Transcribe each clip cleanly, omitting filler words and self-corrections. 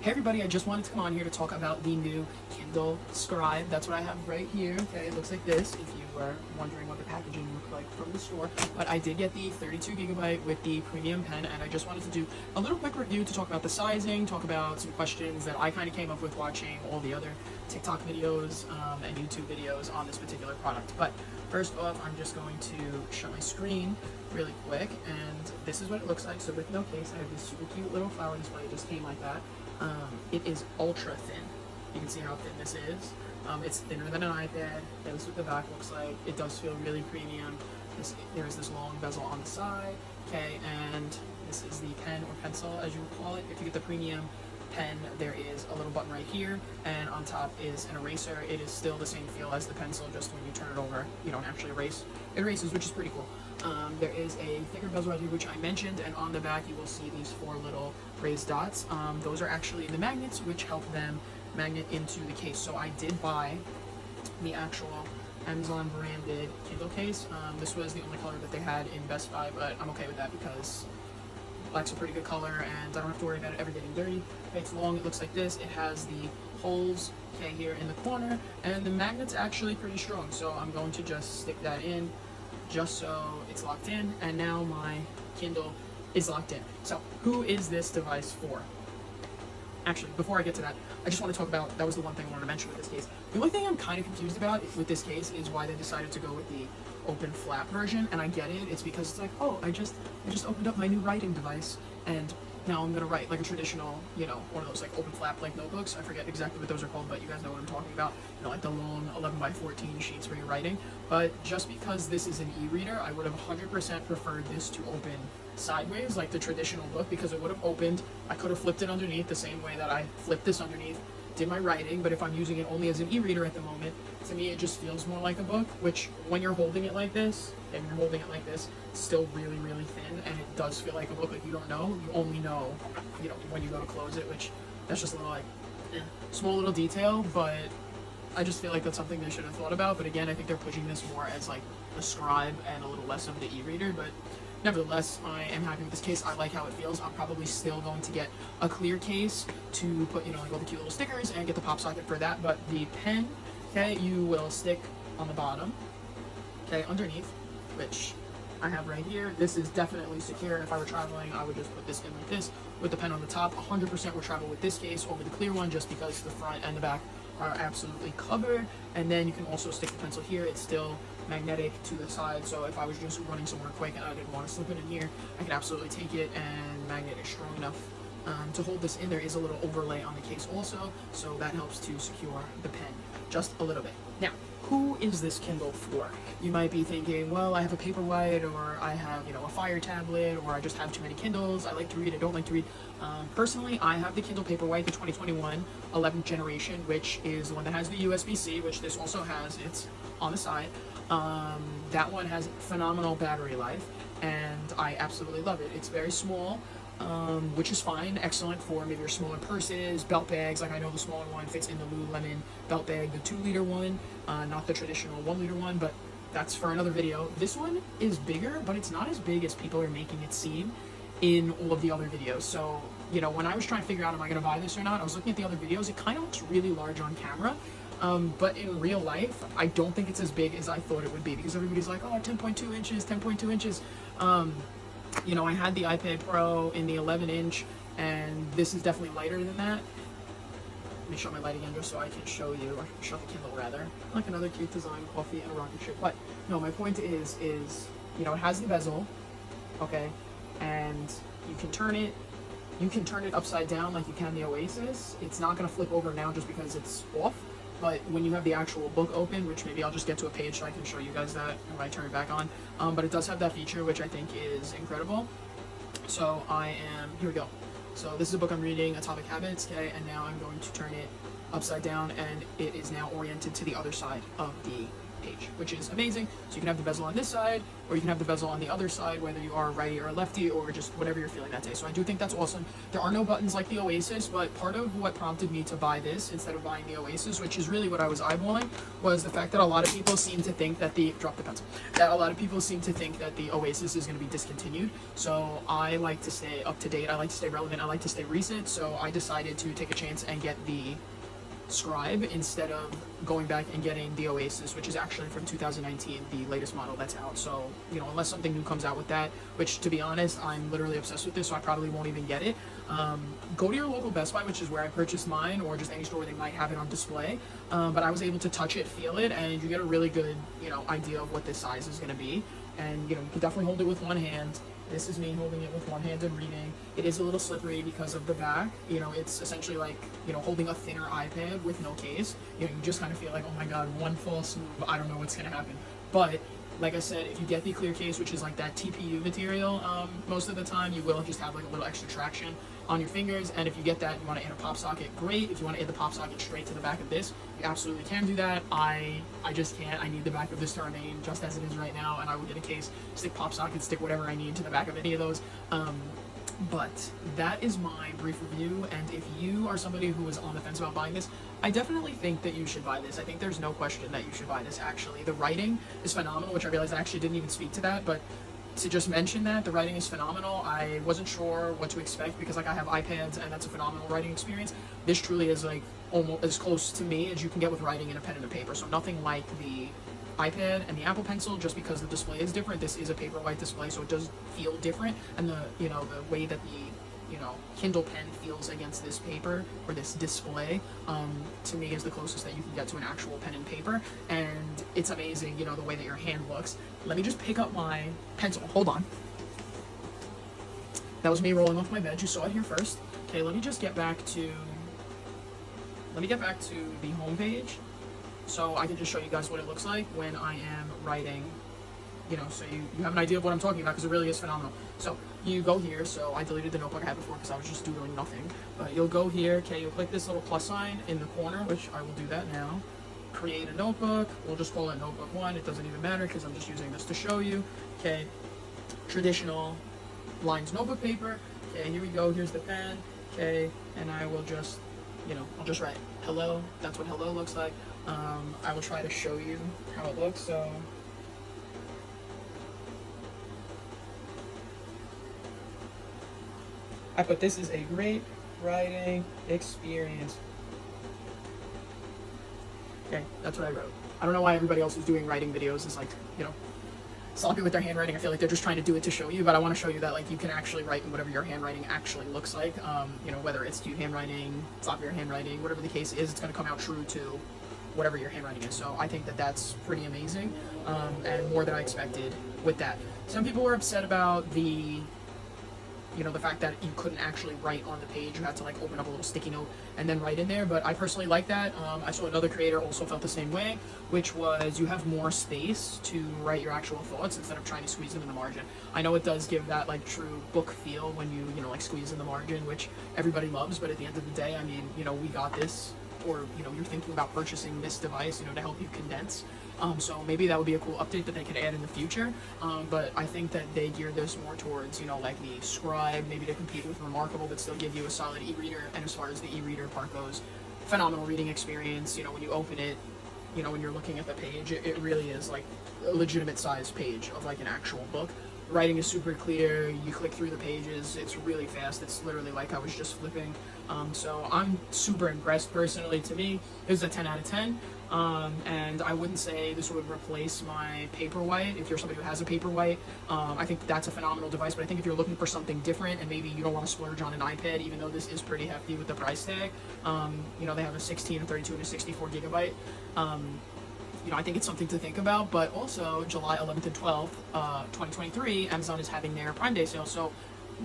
Hey everybody, I just wanted to come on here to talk about the new Kindle Scribe. That's what I have right here. Okay, it looks like this, if you were wondering what the packaging looked like from the store. But I did get the 32GB with the premium pen, and I just wanted to do a little quick review to talk about the sizing, talk about some questions that I kind of came up with watching all the other TikTok videos and YouTube videos on this particular product. But first off, I'm just going to shut my screen really quick, and this is what it looks like. So with no case, I have this super cute little flower display. It just came like that. It is ultra thin. You can see how thin this is. It's thinner than an iPad. This is what the back looks like. It does feel really premium. There is this long bezel on the side, okay, and this is the pen or pencil, as you would call it. If you get the premium pen, there is a little button right here, and on top is an eraser. It is still the same feel as the pencil, just when you turn it over, you don't actually erase. It erases, which is pretty cool. There is a thicker bezel right here, which I mentioned, and on the back you will see these 4 little raised dots. Those are actually the magnets, which help them magnet into the case. So I did buy the actual Amazon branded Kindle case. This was the only color that they had in Best Buy, but I'm okay with that because black's a pretty good color and I don't have to worry about it ever getting dirty. Okay, it's long, it looks like this. It has the holes, okay, here in the corner, and the magnet's actually pretty strong, so I'm going to just stick that in just so it's locked in, and now my Kindle is locked in. So who is this device for? Actually, before I get to that, I just want to talk about, that was the one thing I wanted to mention with this case. The only thing I'm kind of confused about with this case is why they decided to go with the open flap version, and I get it. It's because it's like, oh, I just opened up my new writing device, and now I'm gonna write like a traditional, you know, one of those like open flap like notebooks. I forget exactly what those are called, but you guys know what I'm talking about. You know, like the long 11x14 sheets where you're writing. But just because this is an e-reader, I would have 100% preferred this to open sideways, like the traditional book, because it would have opened. I could have flipped it underneath the same way that I flipped this underneath, did my writing. But if I'm using it only as an e-reader at the moment, to me it just feels more like a book, which when you're holding it like this, and you're holding it like this, it's still really, really thin, and it does feel like a book. Like you don't know, you only know, you know, when you go to close it, which that's just a little like, small little detail, but I just feel like that's something they should have thought about. But again, I think they're pushing this more as like a Scribe and a little less of the e-reader, but nevertheless, I am happy with this case. I like how it feels. I'm probably still going to get a clear case to put, you know, like all the cute little stickers and get the pop socket for that. But the pen, okay, you will stick on the bottom, okay, underneath, which I have right here. This is definitely secure. If I were traveling, I would just put this in like this with the pen on the top. 100% would travel with this case over the clear one, just because the front and the back are absolutely covered. And then you can also stick the pencil here. It's still magnetic to the side, so if I was just running somewhere quick and I didn't want to slip it in here, I could absolutely take it, and magnet is strong enough to hold this in. There is a little overlay on the case also, so that helps to secure the pen just a little bit. Now, who is this Kindle for? You might be thinking, well, I have a Paperwhite, or I have, you know, a Fire tablet, or I just have too many Kindles. I like to read, I don't like to read. Personally, I have the Kindle Paperwhite, the 2021 11th generation, which is the one that has the USB-C, which this also has. It's on the side. That one has phenomenal battery life, and I absolutely love it. It's very small, which is fine, excellent for maybe your smaller purses, belt bags. Like I know the smaller one fits in the Lululemon belt bag, the 2-liter one, not the traditional 1-liter one, but that's for another video. This one is bigger, but it's not as big as people are making it seem in all of the other videos. So, you know, when I was trying to figure out, am I going to buy this or not, I was looking at the other videos. It kind of looks really large on camera. But in real life, I don't think it's as big as I thought it would be, because everybody's like, oh, 10.2 inches, 10.2 inches. You know, I had the iPad Pro in the 11-inch, and this is definitely lighter than that. Let me shut my light again just so I can show you, or shut the Kindle rather. Like another cute design, coffee and a rocket ship. But no, my point is, you know, it has the bezel, okay, and you can turn it upside down like you can the Oasis. It's not going to flip over now just because it's off. But when you have the actual book open, which maybe I'll just get to a page so I can show you guys that when I turn it back on, but it does have that feature, which I think is incredible. So here we go. So this is a book I'm reading, Atomic Habits, okay, and now I'm going to turn it upside down, and it is now oriented to the other side of the page, which is amazing. So you can have the bezel on this side, or you can have the bezel on the other side, whether you are a righty or a lefty, or just whatever you're feeling that day. So I do think that's awesome. There are no buttons like the Oasis, but part of what prompted me to buy this instead of buying the Oasis, which is really what I was eyeballing, was the fact that a lot of people seem to think that a lot of people seem to think that the Oasis is going to be discontinued. So I like to stay up to date. I like to stay relevant. I like to stay recent. So I decided to take a chance and get the Scribe instead of going back and getting the Oasis, which is actually from 2019, the latest model that's out. So, you know, unless something new comes out with that, which to be honest, I'm literally obsessed with this, so I probably won't even get it. Go to your local Best Buy, which is where I purchased mine, or just any store where they might have it on display. But I was able to touch it, feel it, and you get a really good, you know, idea of what this size is going to be. And, you know, you can definitely hold it with one hand. This is me holding it with one hand and reading. It is a little slippery because of the back. You know, it's essentially like, you know, holding a thinner iPad with no case. You know, you just kind of feel like, oh my god, one false move, I don't know what's going to happen. But, like I said, if you get the clear case, which is like that TPU material, most of the time you will just have like a little extra traction on your fingers. And if you get that, you want to add a pop socket, great. If you want to add the pop socket straight to the back of this, you absolutely can do that. I just can't. I need the back of this to remain just as it is right now, and I will get a case, stick pop socket, stick whatever I need to the back of any of those. But that is my brief review, and if you are somebody who is on the fence about buying this, I definitely think that you should buy this. I think there's no question that you should buy this, actually. The writing is phenomenal, which I realized I actually didn't even speak to that, but to just mention that, the writing is phenomenal. I wasn't sure what to expect because, like, I have iPads, and that's a phenomenal writing experience. This truly is, like, almost as close to me as you can get with writing in a pen and a paper, so nothing like the iPad and the Apple Pencil, just because the display is different. This is a Paperwhite display, so it does feel different, and the, you know, the way that the, you know, Kindle pen feels against this paper or this display, to me is the closest that you can get to an actual pen and paper, and it's amazing, you know, the way that your hand looks. Let me just pick up my pencil. Hold on. That was me rolling off my bed. You saw it here first. Okay, let me get back to the home page, so I can just show you guys what it looks like when I am writing, you know, so you have an idea of what I'm talking about, because it really is phenomenal. So you go here, so I deleted the notebook I had before because I was just doing nothing, but you'll go here, okay, you'll click this little plus sign in the corner, which I will do that now. Create a notebook. We'll just call it notebook 1. It doesn't even matter because I'm just using this to show you. Okay, traditional lines notebook paper. Okay, here we go. Here's the pen. Okay, and I will just, you know, I'll just write hello. That's what hello looks like. I will try to show you how it looks. So I put, this is a great writing experience. Okay, that's what I wrote. I don't know why everybody else who's doing writing videos is like, you know, sloppy with their handwriting. I feel like they're just trying to do it to show you, but I want to show you that, like, you can actually write in whatever your handwriting actually looks like. You know, whether it's cute handwriting, sloppier handwriting, whatever the case is, it's going to come out true to whatever your handwriting is. So I think that that's pretty amazing, and more than I expected with that. Some people were upset about the, you know, the fact that you couldn't actually write on the page. You had to, like, open up a little sticky note and then write in there, but I personally like that. I saw another creator also felt the same way, which was you have more space to write your actual thoughts instead of trying to squeeze them in the margin. I know it does give that, like, true book feel when you know, like, squeeze in the margin, which everybody loves, but at the end of the day, I mean, you know, we got this, or, you know, you're thinking about purchasing this device, you know, to help you condense. So maybe that would be a cool update that they could add in the future, but I think that they gear this more towards, you know, like the Scribe, maybe to compete with Remarkable, but still give you a solid e-reader. And as far as the e-reader part goes, phenomenal reading experience. You know, when you open it, you know, when you're looking at the page, it really is like a legitimate size page of like an actual book. Writing is super clear. You click through the pages, it's really fast. It's literally like I was just flipping. So I'm super impressed. Personally, to me, this is a 10 out of 10. And I wouldn't say this would replace my Paperwhite. If you're somebody who has a Paperwhite, I think that's a phenomenal device. But I think if you're looking for something different and maybe you don't want to splurge on an iPad, even though this is pretty hefty with the price tag, you know, they have a 16, a 32, and a 64 gigabyte. You know, I think it's something to think about. But also, July 11th and 12th, 2023, Amazon is having their Prime Day sale. So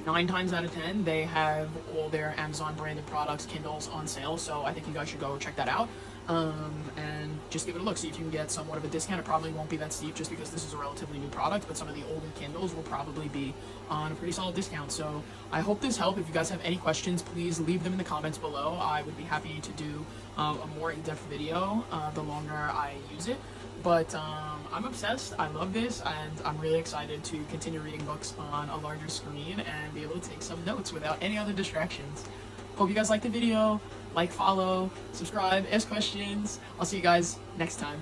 9 times out of 10, they have all their Amazon branded products, Kindles, on sale. So I think you guys should go check that out. And just give it a look, see if you can get somewhat of a discount. It probably won't be that steep just because this is a relatively new product, but some of the older Kindles will probably be on a pretty solid discount. So I hope this helped. If you guys have any questions, please leave them in the comments below. I would be happy to do a more in-depth video the longer I use it. But I'm obsessed. I love this, and I'm really excited to continue reading books on a larger screen and be able to take some notes without any other distractions. Hope you guys liked the video. Like, follow, subscribe, ask questions. I'll see you guys next time.